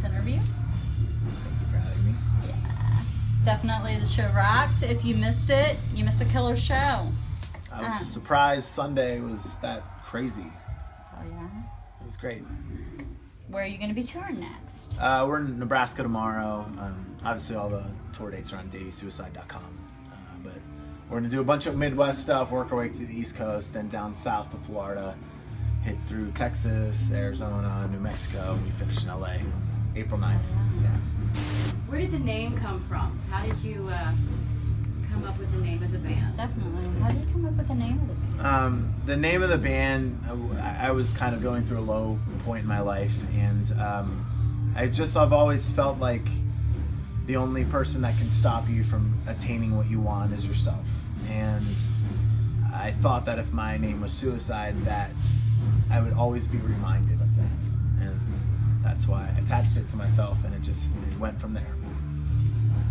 this interview. Thank you for having me. Yeah, definitely the show rocked. If you missed it, you missed a killer show. I was surprised Sunday was that crazy. Oh yeah? It was great. Where are you going to be touring next? We're in Nebraska tomorrow. Obviously all the tour dates are on DaveySuicide.com. But we're going to do a bunch of Midwest stuff, work our way to the East Coast, then down south to Florida, hit through Texas, Arizona, New Mexico, and we finish in LA April 9th. Yeah. Where did the name come from? How did you come up with the name of the band? Definitely. How did you come up with the name of the band? The name of the band, I was kind of going through a low point in my life, and I've always felt like the only person that can stop you from attaining what you want is yourself. And I thought that if my name was Suicide, that I would always be reminded of that. And that's why I attached it to myself, and it went from there.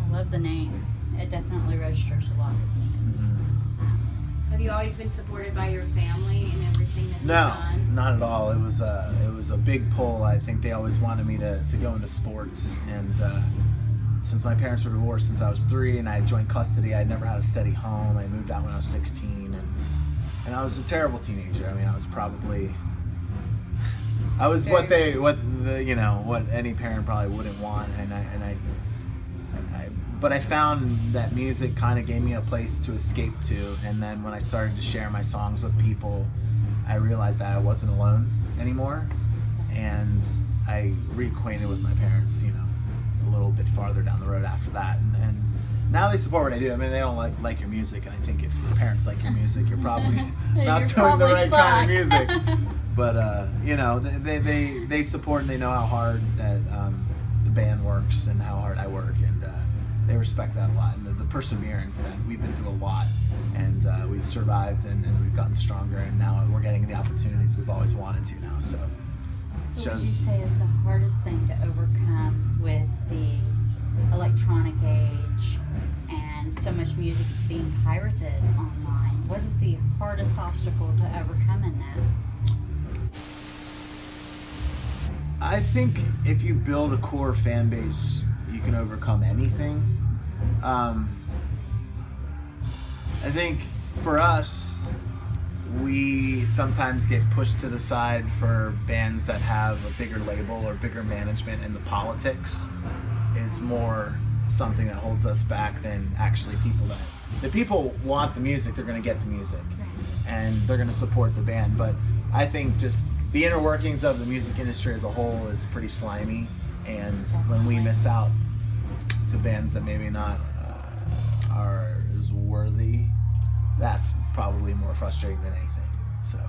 I love the name. It definitely registers a lot with me. Mm-hmm. Have you always been supported by your family in everything that you've done? No, not at all. It was a big pull. I think they always wanted me to go into sports, and since my parents were divorced since I was 3 and I had joint custody, I never had a steady home. I moved out when I was 16, and I was a terrible teenager. I mean, I was what any parent probably wouldn't want, but I found that music kind of gave me a place to escape to, and then when I started to share my songs with people, I realized that I wasn't alone anymore, and I reacquainted with my parents, a little bit farther down the road after that, and now they support what I do. I mean, they don't like your music, and I think if your parents like your music, you're probably not doing the right kind of music. But they support, and they know how hard that the band works and how hard I work, and they respect that a lot, and the perseverance that we've been through a lot, and we've survived, and we've gotten stronger, and now we're getting the opportunities we've always wanted to now. So, what would you say is the hardest thing to overcome with the electronic age and so much music being pirated online? What is the hardest obstacle to overcome in that? I think if you build a core fan base, you can overcome anything. I think for us, we sometimes get pushed to the side for bands that have a bigger label or bigger management, and the politics is more something that holds us back than actually the people want the music, they're going to get the music, and they're going to support the band. But I think just the inner workings of the music industry as a whole is pretty slimy, and when we miss out to bands that maybe not are as worthy, that's probably more frustrating than anything. So,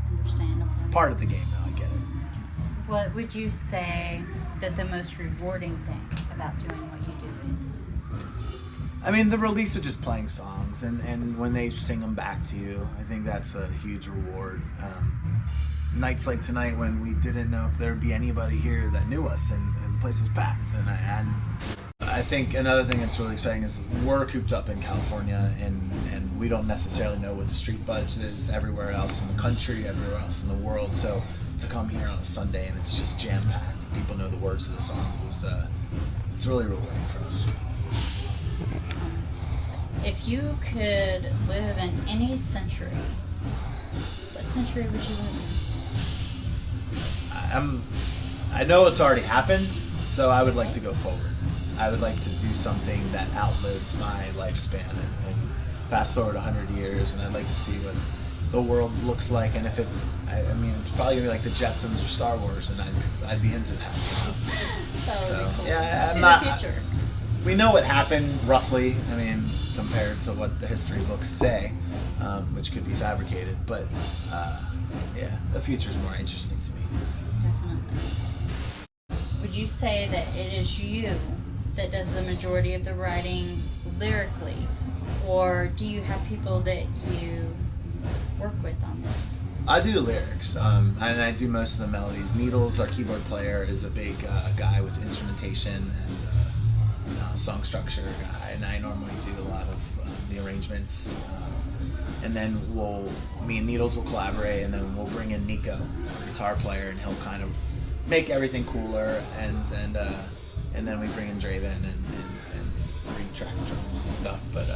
understandable. Part of the game, though, I get it. What would you say that the most rewarding thing about doing what you do is? I mean, the release of just playing songs, and when they sing them back to you, I think that's a huge reward. Nights like tonight when we didn't know if there'd be anybody here that knew us, and the place was packed, and I think another thing that's really exciting is we're cooped up in California, and we don't necessarily know what the street budget is everywhere else in the country, everywhere else in the world. So to come here on a Sunday and it's just jam-packed, people know the words of the songs, it's really rewarding for us. Awesome. If you could live in any century, what century would you live in? I know it's already happened, so I would like to go forward. I would like to do something that outlives my lifespan and fast forward 100 years, and I'd like to see what the world looks like, and if it's probably gonna be like the Jetsons or Star Wars, and I'd be into that. That would be cool. Yeah, See the future. We know what happened roughly. I mean, compared to what the history books say, which could be fabricated, but the future is more interesting to me. Definitely. Would you say that it is you that does the majority of the writing lyrically, or do you have people that you work with on this? I do the lyrics, and I do most of the melodies. Needles, our keyboard player, is a big guy with instrumentation and song structure guy, and I normally do a lot of the arrangements. And then me and Needles will collaborate, and then we'll bring in Nico, our guitar player, and he'll kind of make everything cooler, and then we bring in Draven and retrack drums and stuff. But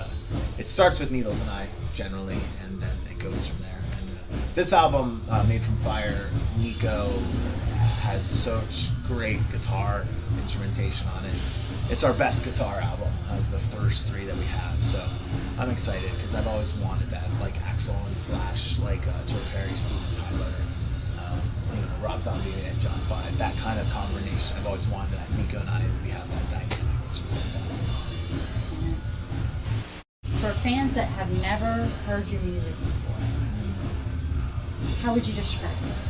it starts with Needles and I generally, and then it goes from there. And this album, Made from Fire, Nico had such great guitar instrumentation on it. It's our best guitar album of the first 3 that we have, so I'm excited because I've always wanted that, like Axl and Slash, like Joe Perry, Steven Tyler, Rob Zombie and John 5, that kind of combination. I've always wanted that. Nico and I, we have that dynamic, which is fantastic. For fans that have never heard your music before, how would you describe it?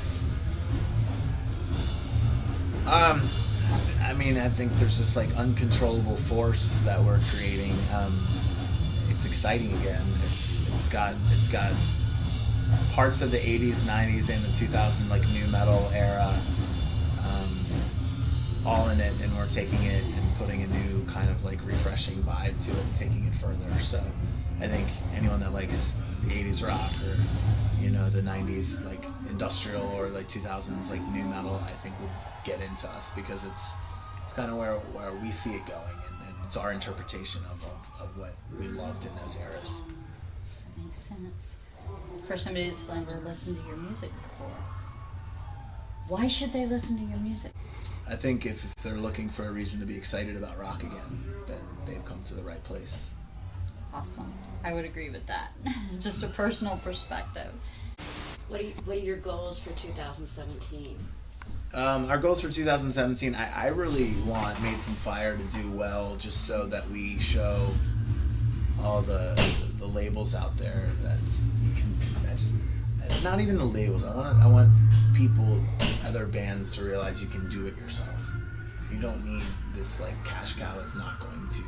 I mean, I think there's this like uncontrollable force that we're creating. It's exciting again. It's got parts of the 80s, 90s, and the 2000 like new metal era, all in it, and we're taking it and putting a new kind of like refreshing vibe to it and taking it further. So I think anyone that likes the 80s rock or the 90s like industrial or like 2000s like new metal, I think would get into us because it's kind of where we see it going, and it's our interpretation of what we loved in those eras. That makes sense. For somebody that's never listened to your music before, why should they listen to your music? I think if they're looking for a reason to be excited about rock again, then they've come to the right place. Awesome. I would agree with that. Just a personal perspective. What are your goals for 2017? Our goals for 2017, I really want Made from Fire to do well, just so that we show all the labels out there not even the labels. I want people, other bands, to realize you can do it yourself. You don't need this like cash cow that's not going to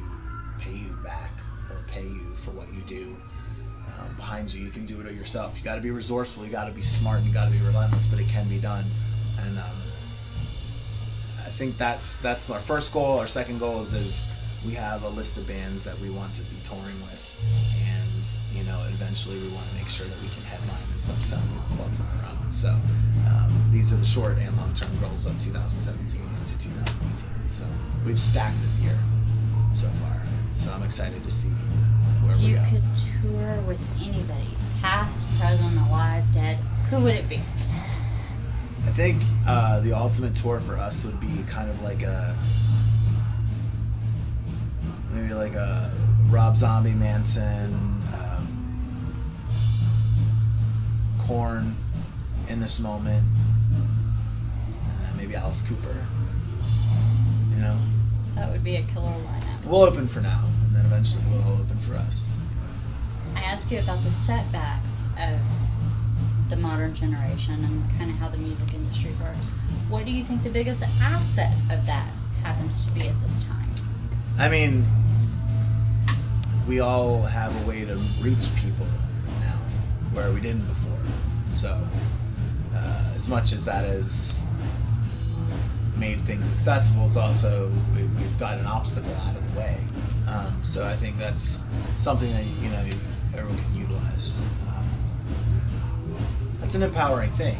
pay you back or pay you for what you do. Behind you can do it yourself. You got to be resourceful. You got to be smart. And you got to be relentless. But it can be done. And I think that's our first goal. Our second goal is we have a list of bands that we want to be touring with, and eventually we want to make sure that we can headline in some sound clubs on our own. So these are the short and long-term goals of 2017 into 2018. So we've stacked this year so far. So I'm excited to see where we go. If you could tour with anybody, past, present, alive, dead, who would it be? I think the ultimate tour for us would be kind of like maybe like a Rob Zombie, Manson, Korn, In This Moment, maybe Alice Cooper. That would be a killer lineup. We'll open for now, and then eventually we'll open for us. I asked you about the setbacks of the modern generation and kind of how the music industry works. What do you think the biggest asset of that happens to be at this time? I mean, we all have a way to reach people now where we didn't before. So as much as that has made things accessible, it's also we've got an obstacle out of the way. So I think that's something that everyone can utilize. It's an empowering thing,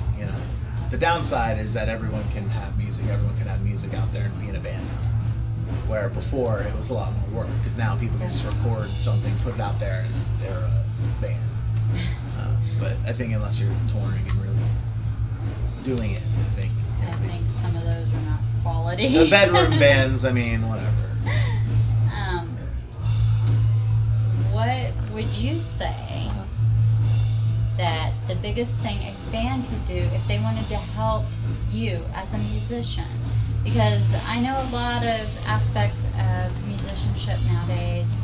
The downside is that everyone can have music out there and be in a band now. Where before it was a lot more work, because now people can just record something, put it out there, and they're a band. But I think unless you're touring and really doing it, I think some of those are not quality. The bedroom bands, whatever. What would you say that the biggest thing a fan could do if they wanted to help you as a musician? Because I know a lot of aspects of musicianship nowadays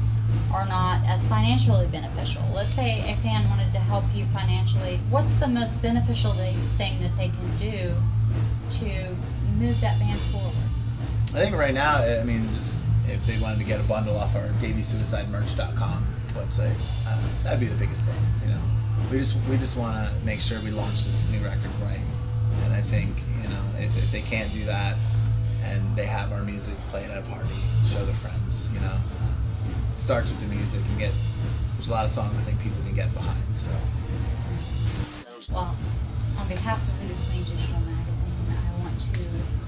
are not as financially beneficial. Let's say a fan wanted to help you financially. What's the most beneficial thing that they can do to move that band forward? I think right now, just if they wanted to get a bundle off our DaveySuicideMerch.com website, that'd be the biggest thing. We just want to make sure we launch this new record right. And I think if they can't do that, and they have our music played at a party, show their friends. It starts with the music, and there's a lot of songs I think people can get behind. So, well, on behalf of Voodoo Queen Digital Magazine, I want to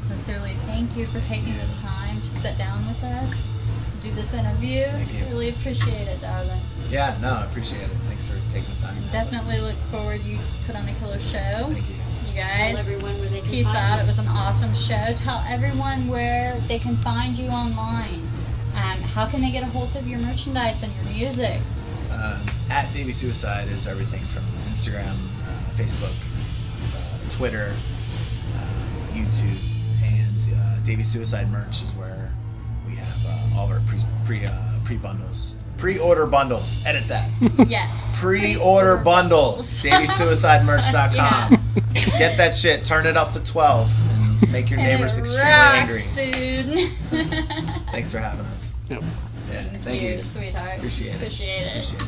sincerely thank you for taking the time to sit down with us, do this interview. Thank you. Really appreciate it, darling. Yeah, no, I appreciate it. Thanks for taking the time. And definitely look forward you put on a killer show. Thank you. You Tell guys, everyone where they can peace find out. you. It was an awesome show. Tell everyone where they can find you online. How can they get a hold of your merchandise and your music? At Davey Suicide is everything from Instagram, Facebook, Twitter, YouTube, and Davey Suicide merch is where we have all of our pre-bundles. Pre-order bundles. Edit that. Yeah. Pre-order bundles. DaveySuicideMerch.com. Yeah. Get that shit. Turn it up to 12 and make your neighbors And it extremely rocks, angry. dude. Thanks for having us. Yep. Yeah, thank you. Sweetheart. Appreciate it. Appreciate it. Appreciate it.